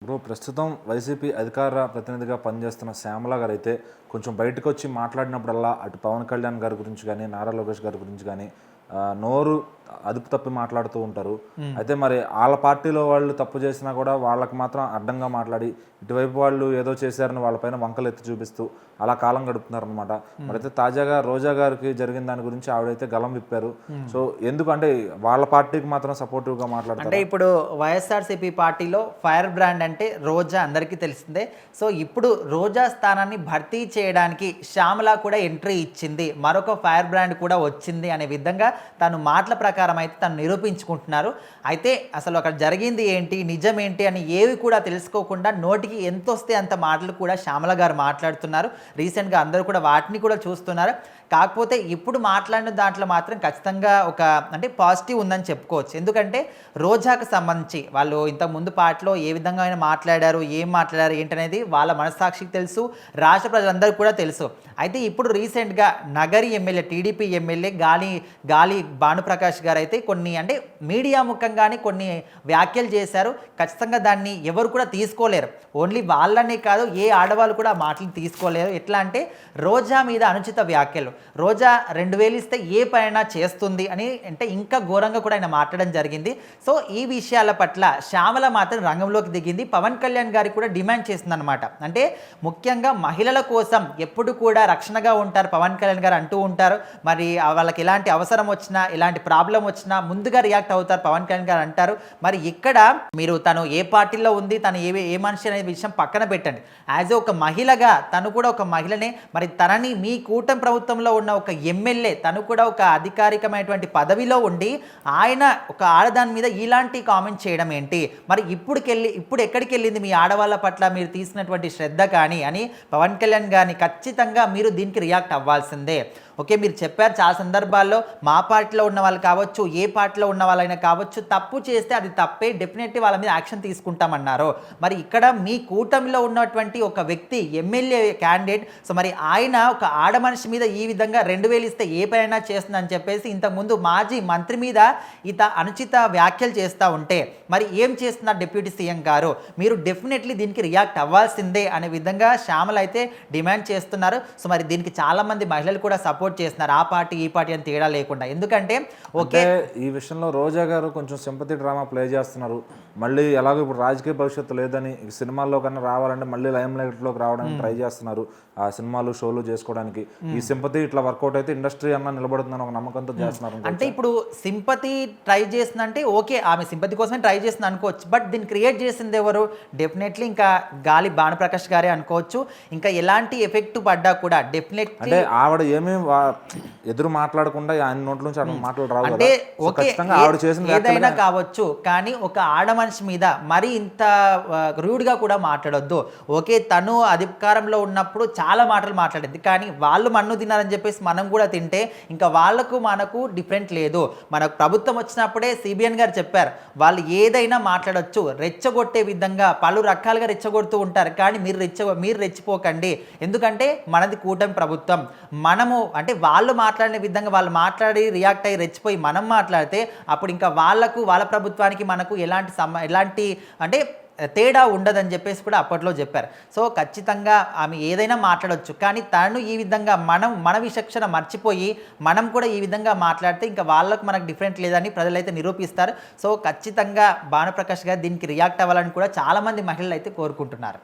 ఇప్పుడు ప్రస్తుతం వైసీపీ అధికార ప్రతినిధిగా పనిచేస్తున్న శ్యామల గారు అయితే కొంచెం బయటకు వచ్చి మాట్లాడినప్పుడల్లా అటు పవన్ కళ్యాణ్ గారి గురించి కానీ నారా లోకేష్ గారి గురించి కానీ నోరు అదుపు తప్పి మాట్లాడుతూ ఉంటారు. అయితే మరి వాళ్ళ పార్టీలో వాళ్ళు తప్పు చేసినా కూడా వాళ్ళకి మాత్రం అడ్డంగా మాట్లాడి ఇటువైపు వాళ్ళు ఏదో చేశారని వాళ్ళపైన వంకలు ఎత్తి చూపిస్తూ అలా కాలం గడుపుతున్నారు అనమాట. మరైతే తాజాగా రోజా గారికి జరిగిన దాని గురించి ఆవిడైతే గలం విప్పారు. సో ఎందుకంటే వాళ్ళ పార్టీకి మాత్రం సపోర్టివ్గా మాట్లాడుతారు. అంటే ఇప్పుడు వైఎస్ఆర్సీపీ పార్టీలో ఫైర్ బ్రాండ్ అంటే రోజా అందరికీ తెలిసిందే. సో ఇప్పుడు రోజా స్థానాన్ని భర్తీ చేయడానికి శ్యామల కూడా ఎంట్రీ ఇచ్చింది, మరొక ఫైర్ బ్రాండ్ కూడా వచ్చింది అనే విధంగా తను మాటల ప్రకారం అయితే తను నిరూపించుకుంటున్నారు. అయితే అసలు అక్కడ జరిగింది ఏంటి, నిజం ఏంటి అని ఏవి కూడా తెలుసుకోకుండా నోటికి ఎంత వస్తే అంత మాటలు కూడా శ్యామల గారు మాట్లాడుతున్నారు. రీసెంట్గా అందరూ కూడా వాటిని కూడా చూస్తున్నారు. కాకపోతే ఇప్పుడు మాట్లాడిన దాంట్లో మాత్రం ఖచ్చితంగా ఒక అంటే పాజిటివ్ ఉందని చెప్పుకోవచ్చు. ఎందుకంటే రోజాకు సంబంధించి వాళ్ళు ఇంతకుముందు పాటలో ఏ విధంగా అయినా మాట్లాడారు, ఏం మాట్లాడారు ఏంటనేది వాళ్ళ మనస్సాక్షికి తెలుసు, రాష్ట్ర ప్రజలందరికీ కూడా తెలుసు. అయితే ఇప్పుడు రీసెంట్గా నగరి ఎమ్మెల్యే టీడీపీ ఎమ్మెల్యే గాలి భానుప్రకాష్ గారు అయితే కొన్ని అంటే మీడియా ముఖంగానే కొన్ని వ్యాఖ్యలు చేశారు. ఖచ్చితంగా దాన్ని ఎవరు కూడా తీసుకోలేరు. ఓన్లీ వాళ్ళనే కాదు, ఏ ఆడవాళ్ళు కూడా ఆ మాటలు తీసుకోలేరు. ఎట్లా అంటే రోజా మీద అనుచిత వ్యాఖ్యలు, రోజా 2000 ఇస్తే ఏ పైన చేస్తుంది అని అంటే ఇంకా ఘోరంగా కూడా ఆయన మాట్లాడడం జరిగింది. సో ఈ విషయాల పట్ల శ్యామల మాత్రం రంగంలోకి దిగింది. పవన్ కళ్యాణ్ గారికి కూడా డిమాండ్ చేస్తుంది అనమాట. అంటే ముఖ్యంగా మహిళల కోసం ఎప్పుడు కూడా రక్షణగా ఉంటారు పవన్ కళ్యాణ్ గారు అంటూ ఉంటారు. మరి వాళ్ళకి ఎలాంటి అవసరం వచ్చినా ఎలాంటి ప్రాబ్లం వచ్చినా ముందుగా రియాక్ట్ అవుతారు పవన్ కళ్యాణ్ గారు అంటారు. మరి ఇక్కడ మీరు తను ఏ పార్టీలో ఉంది, తను ఏ మనిషి అనే విషయం పక్కన పెట్టండి. యాజ్ ఒక మహిళగా తను కూడా ఒక మహిళనే. మరి తనని మీ కూటమి ప్రభుత్వంలో ఉన్న ఒక ఎమ్మెల్యే, తను కూడా ఒక అధికారికమైనటువంటి పదవిలో ఉండి ఆయన ఒక ఆడదాని మీద ఇలాంటి కామెంట్ చేయడం ఏంటి, మరి ఇప్పుడు ఎక్కడికి వెళ్ళింది మీ ఆడవాళ్ళ పట్ల మీరు తీసుకున్నటువంటి శ్రద్ధ కానీ అని పవన్ కళ్యాణ్ గారిని ఖచ్చితంగా మీరు దీనికి రియాక్ట్ అవ్వాల్సిందే. ఓకే, మీరు చెప్పారు చాలా సందర్భాల్లో మా పార్టీలో ఉన్న వాళ్ళు కావచ్చు, ఏ పార్టీలో ఉన్న వాళ్ళైనా కావచ్చు, తప్పు చేస్తే అది తప్పే, డెఫినెట్లీ వాళ్ళ మీద యాక్షన్ తీసుకుంటామన్నారు. మరి ఇక్కడ మీ కూటమిలో ఉన్నటువంటి ఒక వ్యక్తి ఎమ్మెల్యే క్యాండిడేట్, సో మరి ఆయన ఒక ఆడ మనిషి మీద ఈ విధంగా 2000 ఇస్తే ఏ పైన చేస్తుందని చెప్పేసి ఇంతకుముందు మాజీ మంత్రి మీద అనుచిత వ్యాఖ్యలు చేస్తూ ఉంటే మరి ఏం చేస్తున్నారు డిప్యూటీ సీఎం గారు, మీరు డెఫినెట్లీ దీనికి రియాక్ట్ అవ్వాల్సిందే అనే విధంగా శ్యామల అయితే డిమాండ్ చేస్తున్నారు. సో మరి దీనికి చాలామంది మహిళలు కూడా సపోర్ట్ చేస్తున్నారు, ఆ పార్టీ ఈ పార్టీ అని తేడా లేకుండా. ఎందుకంటే ఓకే ఈ విషయంలో రోజా గారు కొంచెం సింపతి డ్రామా ప్లే చేస్తున్నారు. మళ్ళీ ఎలాగో ఇప్పుడు రాజకీయ భవిష్యత్తు లేదని సినిమాల్లో కన్నా రావాలంటే మళ్ళీ లైమ్ లైట్లోకి రావడానికి ట్రై చేస్తున్నారు, ఆ సినిమాలు షోలు చేసుకోవడానికి. ఈ సింపతి ఇట్లా వర్కౌట్ అయితే ఇండస్ట్రీ అన్న నిలబడుతుందని ఒక నమ్మకంతో చేస్తున్నారు. అంటే ఇప్పుడు సింపతి ట్రై చేసిందంటే ఓకే, ఆమె సింపతి కోసమే ట్రై చేసింది అనుకోవచ్చు. బట్ దీన్ని క్రియేట్ చేసింది ఎవరు, డెఫినెట్లీ ఇంకా గాలి భానుప్రకాష్ గారే అనుకోవచ్చు. ఇంకా ఎలాంటి ఎఫెక్ట్ పడ్డా కూడా డెఫినెట్లీ అంటే ఆవిడ ఏమీ ఎదురు మాట్లాడకుండా ఆయన నోట్ల నుంచి ఆవిడ మాటలు రావు. అంటే ఓకే ఆవిడ చేసిన ఏదైనా కావచ్చు, కానీ ఒక ఆడ మనిషి మీద మరి ఇంత రూడ్గా కూడా మాట్లాడొద్దు. ఓకే, తను అధికారంలో ఉన్నప్పుడు చాలా మాటలు మాట్లాడింది, కానీ వాళ్ళు మన్ను తిన్నారని చెప్పేసి మనం కూడా తింటే ఇంకా వాళ్ళకు మనకు డిఫరెంట్ లేదు. మనకు ప్రభుత్వం వచ్చినప్పుడే సిబిఎన్ గారు చెప్పారు, వాళ్ళు ఏదైనా మాట్లాడొచ్చు, రెచ్చగొట్టే విధంగా పలు రకాలుగా రెచ్చగొడుతూ ఉంటారు, కానీ మీరు రెచ్చిపోకండి. ఎందుకంటే మనది కూటమి ప్రభుత్వం. మనము అంటే వాళ్ళు మాట్లాడిన విధంగా వాళ్ళు మాట్లాడి రియాక్ట్ అయ్యి రెచ్చిపోయి మనం మాట్లాడితే అప్పుడు ఇంకా వాళ్ళ ప్రభుత్వానికి మనకు ఎలాంటి అంటే తేడా ఉండదని చెప్పేసి కూడా అప్పట్లో చెప్పారు. సో ఖచ్చితంగా ఆమె ఏదైనా మాట్లాడవచ్చు, కానీ తను ఈ విధంగా మన విచక్షణ మర్చిపోయి మనం కూడా ఈ విధంగా మాట్లాడితే ఇంకా వాళ్ళకు మనకు డిఫరెంట్ లేదని ప్రజలైతే నిరూపిస్తారు. సో ఖచ్చితంగా భానుప్రకాష్ గారు దీనికి రియాక్ట్ అవ్వాలని కూడా చాలామంది మహిళలు అయితే కోరుకుంటున్నారు.